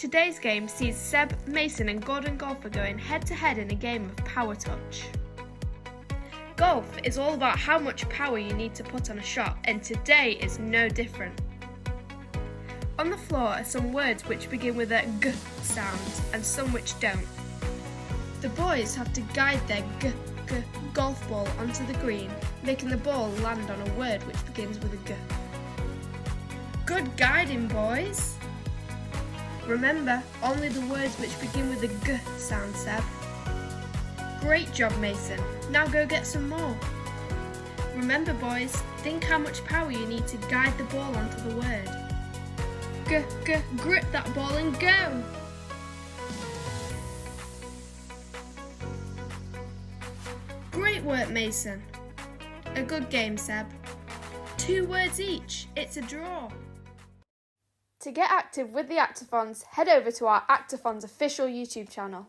Today's game sees Seb, Mason and Gordon Golfer going head-to-head in a game of power touch. Golf is all about how much power you need to put on a shot, and today is no different. On the floor are some words which begin with a G sound and some which don't. The boys have to guide their G golf ball onto the green, making the ball land on a word which begins with a G. Good guiding, boys! Remember, only the words which begin with a G sound, Seb. Great job, Mason. Now go get some more. Remember, boys, think how much power you need to guide the ball onto the word. Grip that ball and go! Great work, Mason. A good game, Seb. 2 words each. It's a draw. To get active with the Actiphons, head over to our Actiphons official YouTube channel.